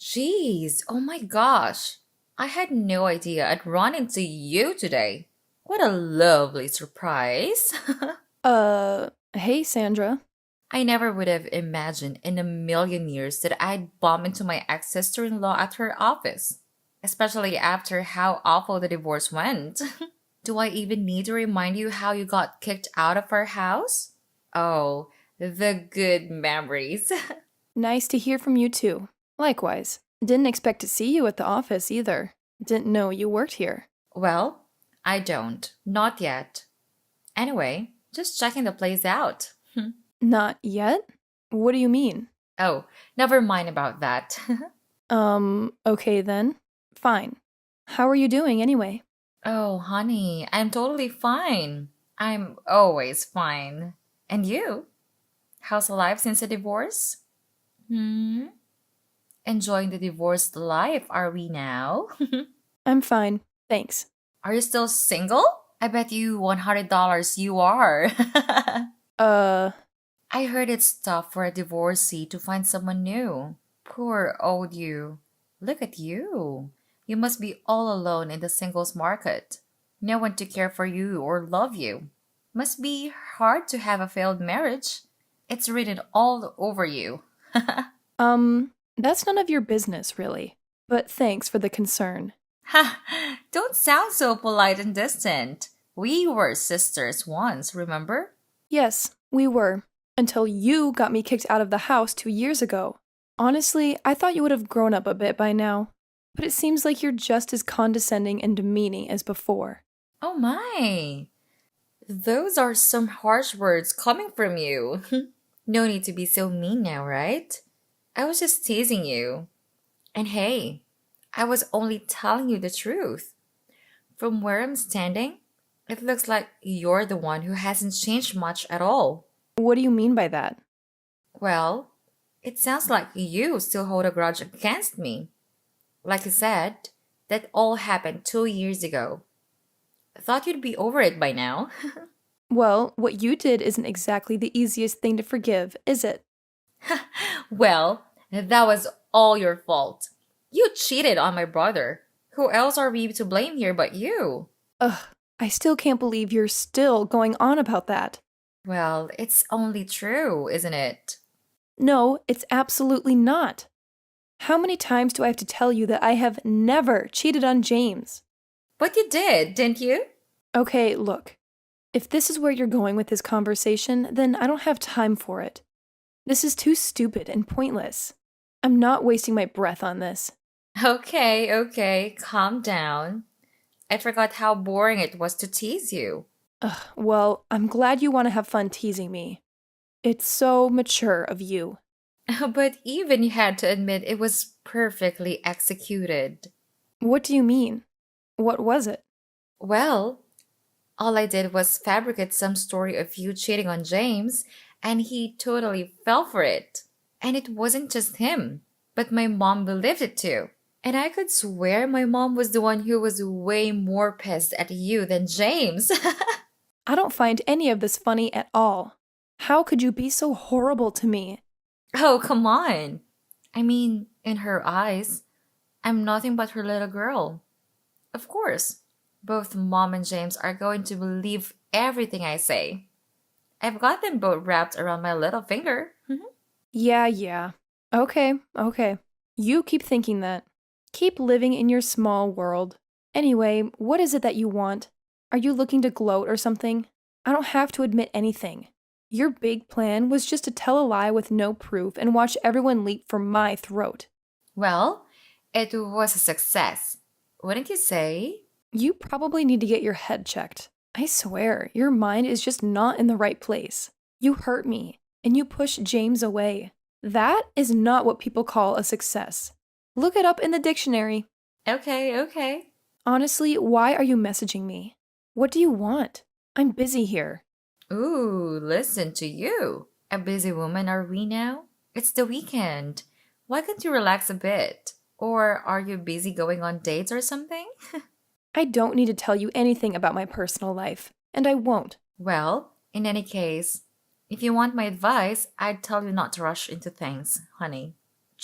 Jeez, oh my gosh. I had no idea I'd run into you today. What a lovely surprise. Hey, Sandra. I never would have imagined in a million years that I'd bump into my ex sister in law at her office, especially after how awful the divorce went. Do I even need to remind you how you got kicked out of our house? Oh, the good memories. Nice to hear from you too. Likewise. Didn't expect to see you at the office either. Didn't know you worked here. Well, I don't. Not yet. Anyway, just checking the place out. Not yet? What do you mean? Oh, never mind about that. Okay then. Fine. How are you doing anyway? Oh, honey, I'm totally fine. I'm always fine. And you? How's life since the divorce? Hmm? Enjoying the divorced life, are we now? I'm fine. Thanks. Are you still single? I bet you $100 you are. Uh, I heard it's tough for a divorcee to find someone new. Poor old you. Look at you. You must be all alone in the singles market. No one to care for you or love you. Must be hard to have a failed marriage. It's written all over you. that's none of your business, really. But thanks for the concern. Ha! Don't sound so polite and distant. We were sisters once, remember? Yes, we were. Until you got me kicked out of the house 2 years ago. Honestly, I thought you would have grown up a bit by now. But it seems like you're just as condescending and demeaning as before. Oh my! Those are some harsh words coming from you. No need to be so mean now, right? I was just teasing you. And hey, I was only telling you the truth. From where I'm standing, it looks like you're the one who hasn't changed much at all. What do you mean by that? Well, it sounds like you still hold a grudge against me. Like I said, that all happened 2 years ago. I thought you'd be over it by now. Well, what you did isn't exactly the easiest thing to forgive, is it? Well, that was all your fault. You cheated on my brother. Who else are we to blame here but you? Ugh, I still can't believe you're still going on about that. Well, it's only true, isn't it? No, it's absolutely not. How many times do I have to tell you that I have never cheated on James? But you did, didn't you? Okay, look. If this is where you're going with this conversation, then I don't have time for it. This is too stupid and pointless. I'm not wasting my breath on this. Okay, okay, calm down. I forgot how boring it was to tease you. Ugh, well, I'm glad you want to have fun teasing me. It's so mature of you. But even you had to admit it was perfectly executed. What do you mean? What was it? Well, all I did was fabricate some story of you cheating on James, and he totally fell for it. And it wasn't just him, but my mom believed it too. And I could swear my mom was the one who was way more pissed at you than James. I don't find any of this funny at all. How could you be so horrible to me? Oh, come on. I mean, in her eyes, I'm nothing but her little girl. Of course, both mom and James are going to believe everything I say. I've got them both wrapped around my little finger. Yeah. Okay. You keep thinking that. Keep living in your small world. Anyway, what is it that you want? Are you looking to gloat or something? I don't have to admit anything. Your big plan was just to tell a lie with no proof and watch everyone leap for my throat. Well, it was a success. Wouldn't you say? You probably need to get your head checked. I swear, your mind is just not in the right place. You hurt me, and you push James away. That is not what people call a success. Look it up in the dictionary. Okay. Honestly, why are you messaging me? What do you want? I'm busy here. Ooh, listen to you. A busy woman are we now? It's the weekend. Why can't you relax a bit? Or are you busy going on dates or something? I don't need to tell you anything about my personal life, and I won't. Well, in any case, if you want my advice, I'd tell you not to rush into things, honey.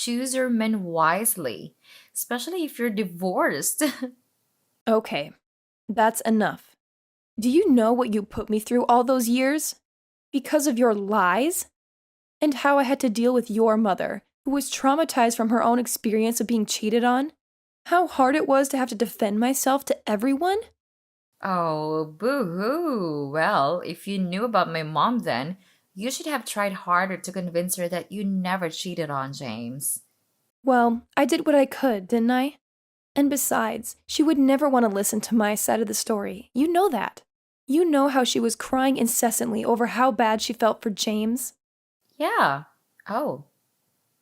Choose your men wisely, especially if you're divorced. Okay, that's enough. Do you know what you put me through all those years? Because of your lies? And how I had to deal with your mother, who was traumatized from her own experience of being cheated on? How hard it was to have to defend myself to everyone? Oh, boo hoo. Well, if you knew about my mom then, you should have tried harder to convince her that you never cheated on James. Well, I did what I could, didn't I? And besides, she would never want to listen to my side of the story. You know that. You know how she was crying incessantly over how bad she felt for James. Yeah. Oh,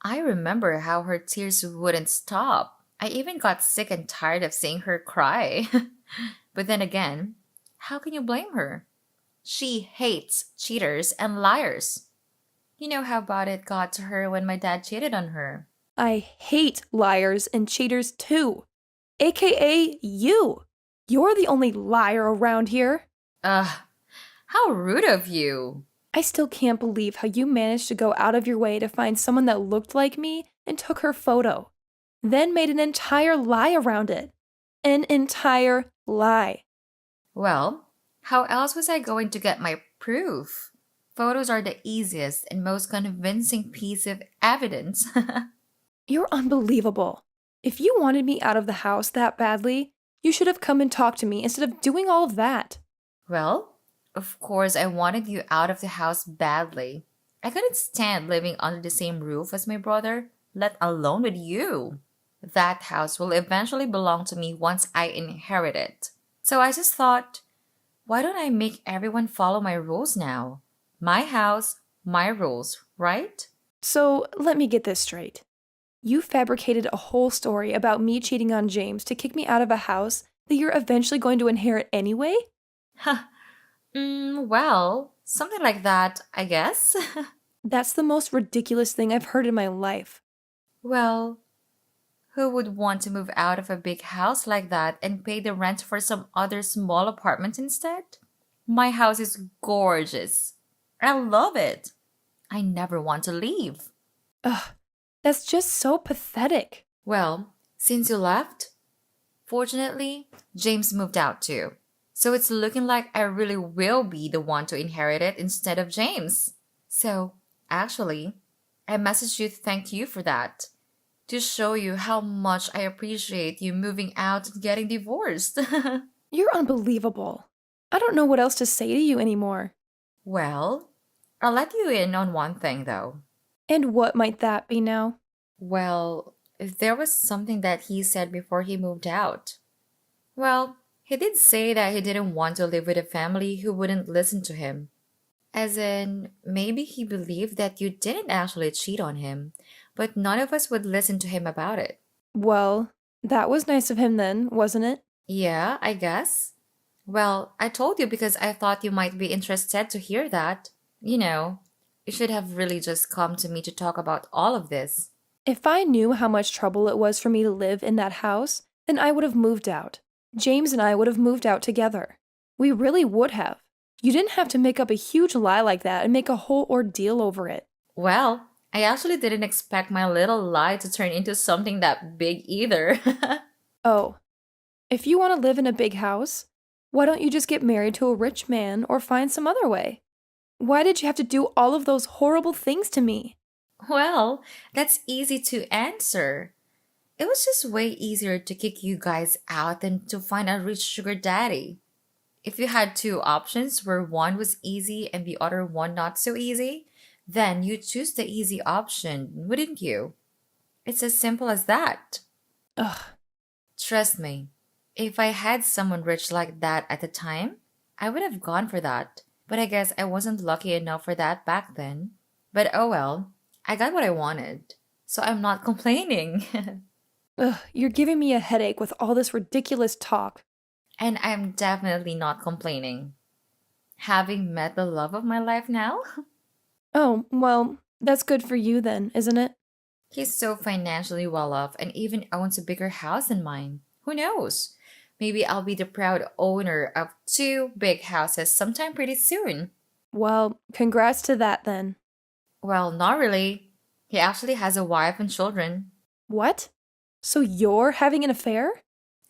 I remember how her tears wouldn't stop. I even got sick and tired of seeing her cry. But then again, how can you blame her? She hates cheaters and liars. You know how bad it got to her when my dad cheated on her. I hate liars and cheaters too. AKA you. You're the only liar around here. Ugh, how rude of you. I still can't believe how you managed to go out of your way to find someone that looked like me and took her photo. Then made an entire lie around it. An entire lie. Well, how else was I going to get my proof? Photos are the easiest and most convincing piece of evidence. You're unbelievable. If you wanted me out of the house that badly, you should have come and talked to me instead of doing all of that. Well, of course, I wanted you out of the house badly. I couldn't stand living under the same roof as my brother, let alone with you. That house will eventually belong to me once I inherit it. So I just thought, why don't I make everyone follow my rules now? My house, my rules, right? So let me get this straight. You fabricated a whole story about me cheating on James to kick me out of a house that you're eventually going to inherit anyway? Well, something like that, I guess. That's the most ridiculous thing I've heard in my life. Well, who would want to move out of a big house like that and pay the rent for some other small apartment instead? My house is gorgeous. I love it. I never want to leave. Ugh, that's just so pathetic. Well, since you left, fortunately, James moved out too. So it's looking like I really will be the one to inherit it instead of James. So, actually, I messaged you to thank you for that. To show you how much I appreciate you moving out and getting divorced. You're unbelievable. I don't know what else to say to you anymore. Well, I'll let you in on one thing though. And what might that be now? Well, there was something that he said before he moved out. Well, he did say that he didn't want to live with a family who wouldn't listen to him. As in, maybe he believed that you didn't actually cheat on him, but none of us would listen to him about it. Well, that was nice of him then, wasn't it? Yeah, I guess. Well, I told you because I thought you might be interested to hear that. You should have really just come to me to talk about all of this. If I knew how much trouble it was for me to live in that house, then I would have moved out. James and I would have moved out together. We really would have. You didn't have to make up a huge lie like that and make a whole ordeal over it. Well, I actually didn't expect my little lie to turn into something that big either. Oh, if you want to live in a big house, why don't you just get married to a rich man or find some other way? Why did you have to do all of those horrible things to me? Well, that's easy to answer. It was just way easier to kick you guys out than to find a rich sugar daddy. If you had two options where one was easy and the other one not so easy, then you choose the easy option, wouldn't you? It's as simple as that. Ugh, Trust me, if I had someone rich like that at the time, I would have gone for that. But I guess I wasn't lucky enough for that back then. But oh well, I got what I wanted. So I'm not complaining. ugh, you're giving me a headache with all this ridiculous talk. And I'm definitely not complaining. Having met the love of my life now, Oh, well, that's good for you then, isn't it? he's so financially well off and even owns a bigger house than mine. Who knows? Maybe I'll be the proud owner of two big houses sometime pretty soon. Well, congrats to that then. Well, not really. He actually has a wife and children. What? So you're having an affair?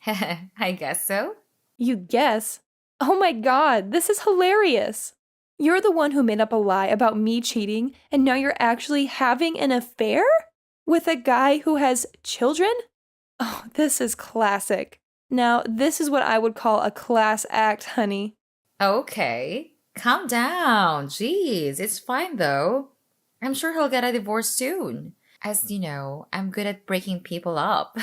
I guess so. You guess? Oh my god, this is hilarious! You're the one who made up a lie about me cheating, and now you're actually having an affair? With a guy who has children? Oh, this is classic. Now, this is what I would call a class act, honey. Okay. Calm down. Jeez, it's fine though. I'm sure he'll get a divorce soon. As you know, I'm good at breaking people up.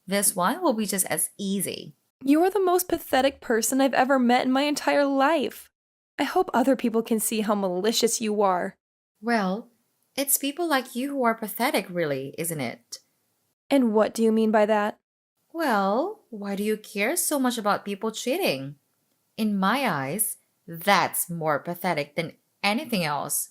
This one will be just as easy. You're the most pathetic person I've ever met in my entire life. I hope other people can see how malicious you are. Well, it's people like you who are pathetic, really, isn't it? And what do you mean by that? Well, why do you care so much about people cheating? In my eyes, that's more pathetic than anything else.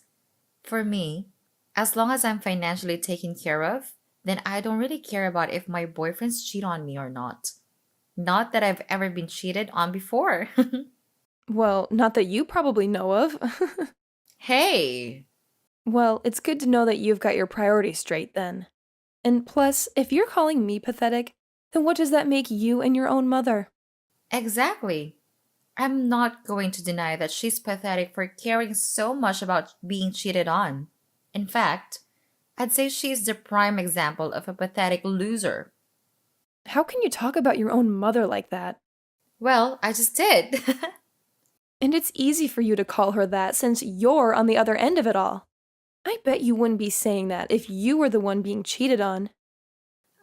For me, as long as I'm financially taken care of, then I don't really care about if my boyfriends cheat on me or not. Not that I've ever been cheated on before. Well, not that you probably know of. Hey! Well, it's good to know that you've got your priorities straight then. And plus, if you're calling me pathetic, then what does that make you and your own mother? Exactly. I'm not going to deny that she's pathetic for caring so much about being cheated on. In fact, I'd say she's the prime example of a pathetic loser. How can you talk about your own mother like that? Well, I just did. And it's easy for you to call her that since you're on the other end of it all. I bet you wouldn't be saying that if you were the one being cheated on.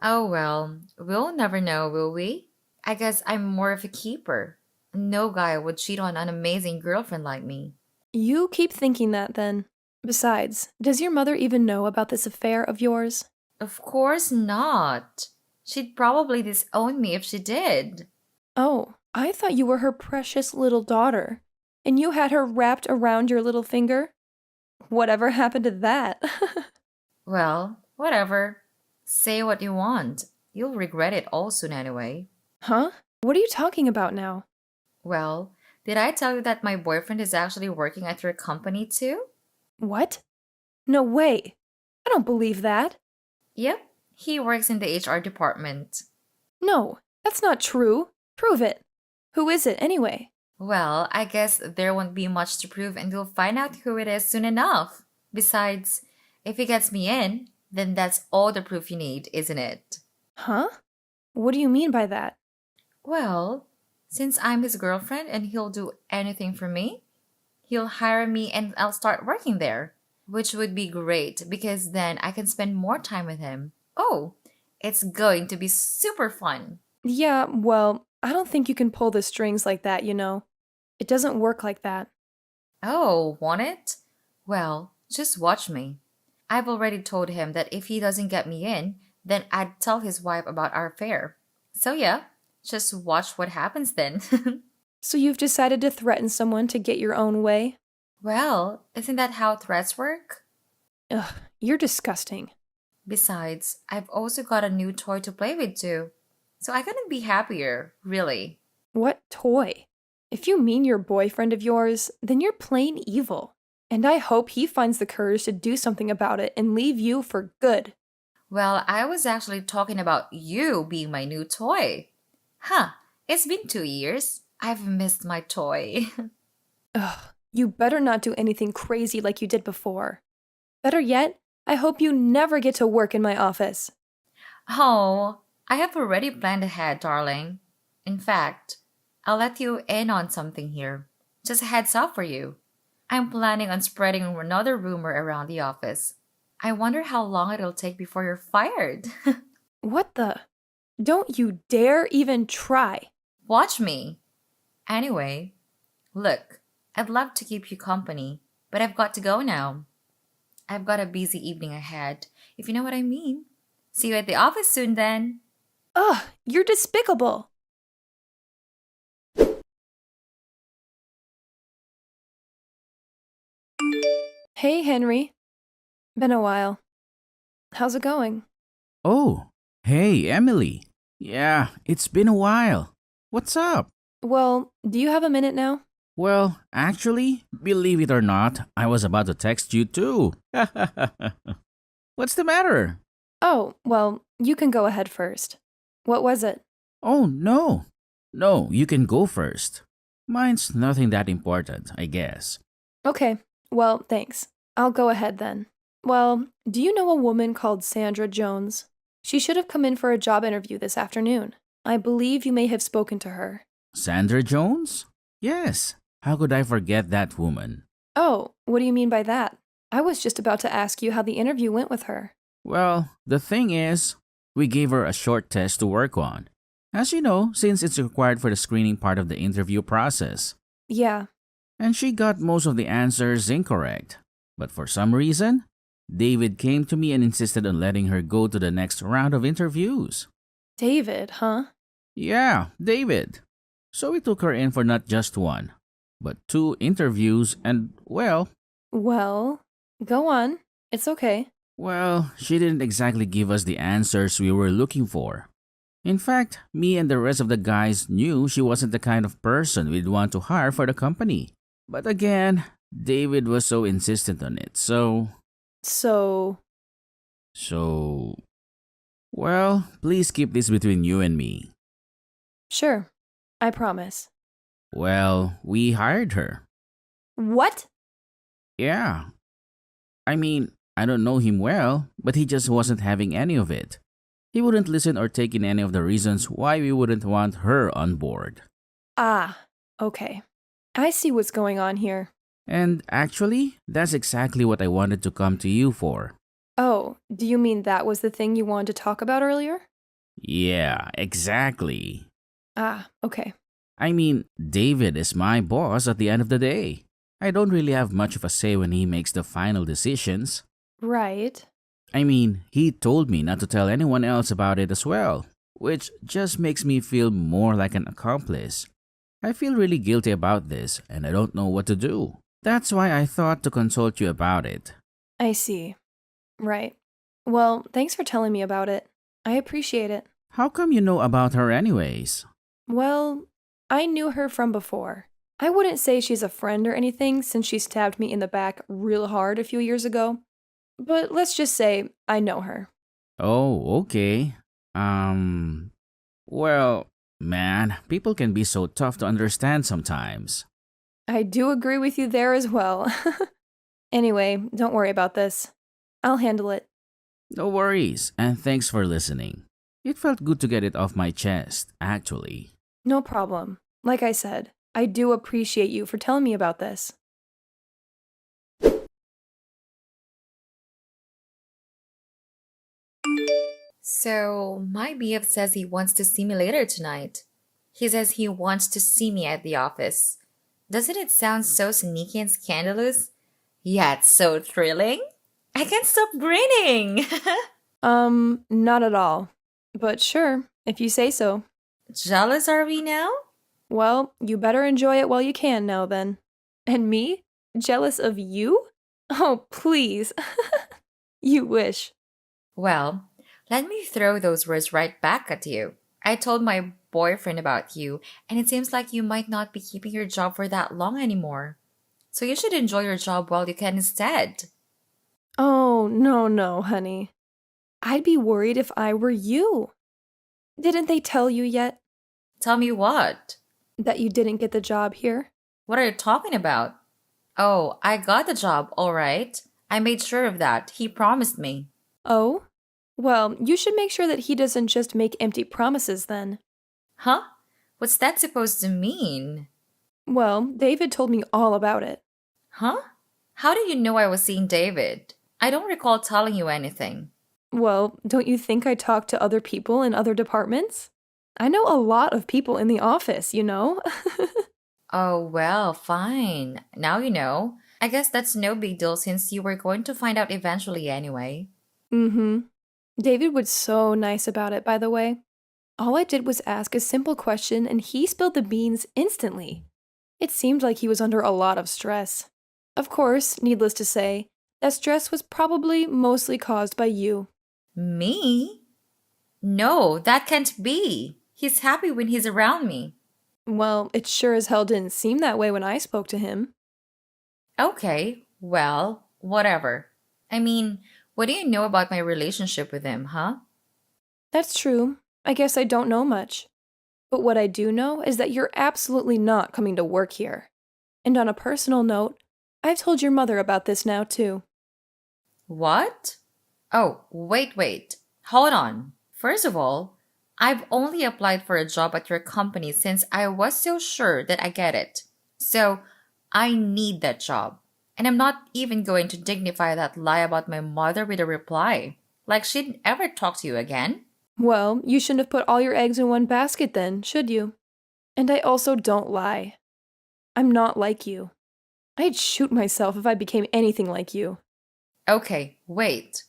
Oh well, we'll never know, will we? I guess I'm more of a keeper. No guy would cheat on an amazing girlfriend like me. You keep thinking that then. Besides, does your mother even know about this affair of yours? Of course not. She'd probably disown me if she did. Oh, I thought you were her precious little daughter. And you had her wrapped around your little finger? Whatever happened to that? Well, whatever. Say what you want. You'll regret it all soon anyway. Huh? What are you talking about now? Well, did I tell you that my boyfriend is actually working at your company too? What? No way. I don't believe that. Yep, he works in the HR department. No, that's not true. Prove it. Who is it, anyway? Well, I guess there won't be much to prove and you'll find out who it is soon enough. Besides, if he gets me in, then that's all the proof you need, isn't it? Huh? What do you mean by that? Well, since I'm his girlfriend and he'll do anything for me, he'll hire me and I'll start working there, which would be great because then I can spend more time with him. Oh, it's going to be super fun. Yeah, well, I don't think you can pull the strings like that, you know. It doesn't work like that. Oh, want it? Well, just watch me. I've already told him that if he doesn't get me in, then I'd tell his wife about our affair. So yeah, just watch what happens then. So you've decided to threaten someone to get your own way? Well, isn't that how threats work? Ugh, you're disgusting. Besides, I've also got a new toy to play with too. So I couldn't be happier, really. What toy? If you mean your boyfriend of yours, then you're plain evil. And I hope he finds the courage to do something about it and leave you for good. Well, I was actually talking about you being my new toy. Huh, it's been 2 years. I've missed my toy. Ugh, you better not do anything crazy like you did before. Better yet, I hope you never get to work in my office. Oh, I have already planned ahead, darling. In fact, I'll let you in on something here. Just a heads up for you. I'm planning on spreading another rumor around the office. I wonder how long it'll take before you're fired. What the? Don't you dare even try. Watch me. Anyway, look, I'd love to keep you company, but I've got to go now. I've got a busy evening ahead, if you know what I mean. See you at the office soon then. Ugh, you're despicable. Hey, Henry. Been a while. How's it going? Oh, hey, Emily. Yeah, it's been a while. What's up? Well, do you have a minute now? Well, actually, believe it or not, I was about to text you too. What's the matter? Oh, well, you can go ahead first. What was it? Oh, no. No, you can go first. Mine's nothing that important, I guess. Okay, well, thanks. I'll go ahead then. Well, do you know a woman called Sandra Jones? She should have come in for a job interview this afternoon. I believe you may have spoken to her. Sandra Jones? Yes. How could I forget that woman? Oh, what do you mean by that? I was just about to ask you how the interview went with her. Well, the thing is, we gave her a short test to work on. As you know, since it's required for the screening part of the interview process. Yeah. And she got most of the answers incorrect. But for some reason, David came to me and insisted on letting her go to the next round of interviews. David, huh? Yeah, David. So we took her in for not just one, but two interviews and, Well, go on. It's okay. she didn't exactly give us the answers we were looking for. In fact, me and the rest of the guys knew she wasn't the kind of person we'd want to hire for the company. But again, David was so insistent on it, so, So, please keep this between you and me. sure. I promise. Well, we hired her. What? Yeah. I mean, I don't know him well, but he just wasn't having any of it. He wouldn't listen or take in any of the reasons why we wouldn't want her on board. Ah, okay. I see what's going on here. And actually, that's exactly what I wanted to come to you for. Oh, do you mean that was the thing you wanted to talk about earlier? Yeah, exactly. Ah, okay. I mean, David is my boss at the end of the day. I don't really have much of a say when he makes the final decisions. Right. I mean, he told me not to tell anyone else about it as well, which just makes me feel more like an accomplice. I feel really guilty about this, and I don't know what to do. That's why I thought to consult you about it. I see. Right. Well, thanks for telling me about it. I appreciate it. How come you know about her anyways? Well, I knew her from before. I wouldn't say she's a friend or anything since she stabbed me in the back real hard a few years ago. But let's just say I know her. Oh, okay. Well, man, people can be so tough to understand sometimes. I do agree with you there as well. Anyway, don't worry about this. I'll handle it. No worries, and thanks for listening. It felt good to get it off my chest, actually. No problem. Like I said, I do appreciate you for telling me about this. So, my BF says he wants to see me later tonight. He says he wants to see me at the office. Doesn't it sound so sneaky and scandalous? Yet so thrilling? I can't stop grinning! Not at all. But sure, if you say so. Jealous are we now? Well, you better enjoy it while you can now then. And me? Jealous of you? Oh, please. You wish. Well, let me throw those words right back at you. I told my boyfriend about you, and it seems like you might not be keeping your job for that long anymore. So you should enjoy your job while you can instead. Oh, no, honey. I'd be worried if I were you. Didn't they tell you yet Tell me what? that you didn't get the job here? What are you talking about? Oh, I got the job, all right. I made sure of that. He promised me. Oh? Well, you should make sure that he doesn't just make empty promises then. Huh? What's that supposed to mean? Well, David told me all about it. Huh? How do you know I was seeing David? I don't recall telling you anything. Well, don't you think I talk to other people in other departments? I know a lot of people in the office, you know? Oh, well, fine. Now you know. I guess that's no big deal since you were going to find out eventually anyway. Mm-hmm. David was so nice about it, by the way. All I did was ask a simple question and he spilled the beans instantly. It seemed like he was under a lot of stress. Of course, needless to say, that stress was probably mostly caused by you. Me? No, that can't be. He's happy when he's around me. Well, it sure as hell didn't seem that way when I spoke to him. Okay, well, whatever. I mean, What do you know about my relationship with him, huh? That's true. I guess I don't know much. But what I do know is that you're absolutely not coming to work here. And on a personal note, I've told your mother about this now, too. What? Oh, wait. Hold on. First of all, I've only applied for a job at your company since I was so sure that I get it. So, I need that job. And I'm not even going to dignify that lie about my mother with a reply. Like she'd ever talk to you again. Well, you shouldn't have put all your eggs in one basket then, should you? And I also don't lie. I'm not like you. I'd shoot myself if I became anything like you. Okay, wait.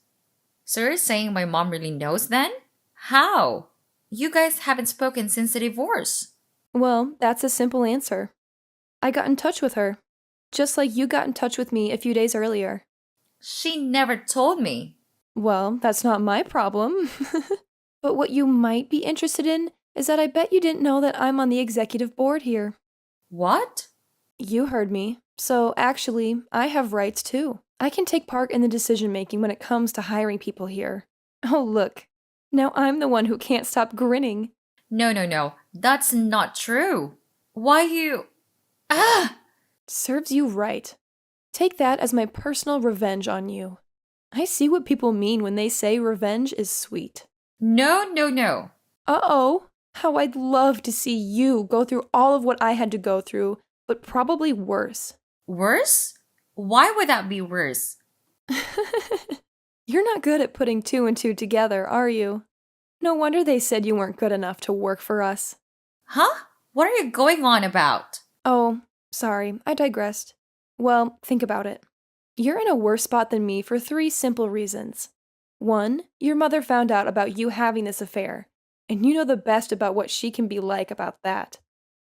So you're saying my mom really knows then? How? You guys haven't spoken since the divorce. Well, that's a simple answer. I got in touch with her, just like you got in touch with me a few days earlier. She never told me. Well, that's not my problem. But what you might be interested in is that I bet you didn't know that I'm on the executive board here. What? You heard me. So actually, I have rights too. I can take part in the decision making when it comes to hiring people here. Oh, look. Now I'm the one who can't stop grinning. No. That's not true. Why you. Ah! Serves you right. Take that as my personal revenge on you. I see what people mean when they say revenge is sweet. No. Uh-oh. How I'd love to see you go through all of what I had to go through, but probably worse. Worse? Why would that be worse? You're not good at putting two and two together, are you? No wonder they said you weren't good enough to work for us. Huh? What are you going on about? Oh, sorry, I digressed. Well, think about it. You're in a worse spot than me for three simple reasons. One, your mother found out about you having this affair, and you know the best about what she can be like about that.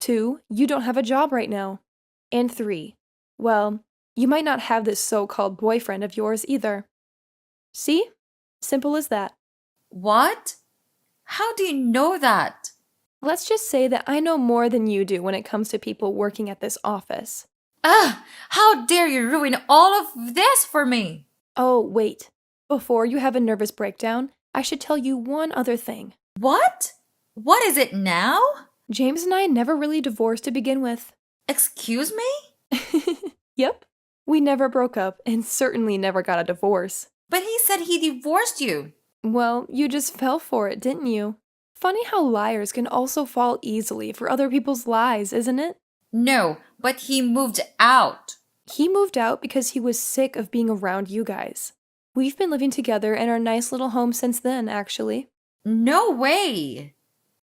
Two, you don't have a job right now. And three, well, you might not have this so-called boyfriend of yours either. See? Simple as that. What? How do you know that? Let's just say that I know more than you do when it comes to people working at this office. How dare you ruin all of this for me? Oh, wait. Before you have a nervous breakdown, I should tell you one other thing. What? What is it now? James and I never really divorced to begin with. Excuse me? Yep. We never broke up and certainly never got a divorce. But he said he divorced you. Well, you just fell for it, didn't you? Funny how liars can also fall easily for other people's lies, isn't it? No, but he moved out. He moved out because he was sick of being around you guys. We've been living together in our nice little home since then, actually. No way.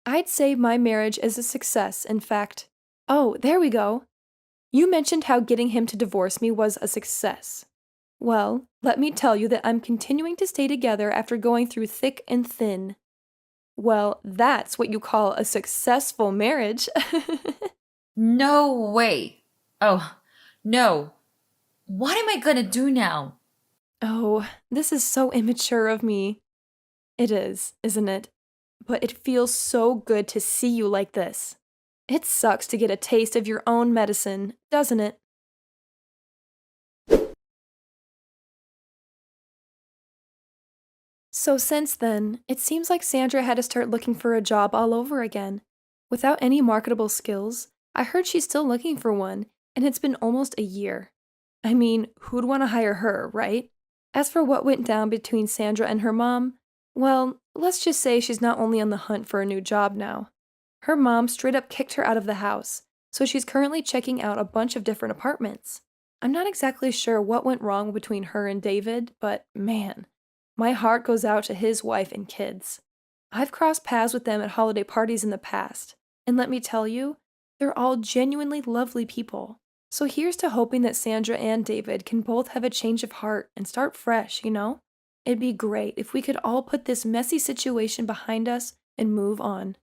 I'd say my marriage is a success, in fact. Oh, there we go. You mentioned how getting him to divorce me was a success. Well, let me tell you that I'm continuing to stay together after going through thick and thin. Well, that's what you call a successful marriage. No way. Oh, no. What am I gonna do now? Oh, this is so immature of me. It is, isn't it? But it feels so good to see you like this. It sucks to get a taste of your own medicine, doesn't it? So since then, it seems like Sandra had to start looking for a job all over again. Without any marketable skills, I heard she's still looking for one, and it's been almost a year. I mean, who'd want to hire her, right? As for what went down between Sandra and her mom, well, let's just say she's not only on the hunt for a new job now. Her mom straight up kicked her out of the house, so she's currently checking out a bunch of different apartments. I'm not exactly sure what went wrong between her and David, but man, my heart goes out to his wife and kids. I've crossed paths with them at holiday parties in the past, and let me tell you, they're all genuinely lovely people. So here's to hoping that Sandra and David can both have a change of heart and start fresh, you know? It'd be great if we could all put this messy situation behind us and move on.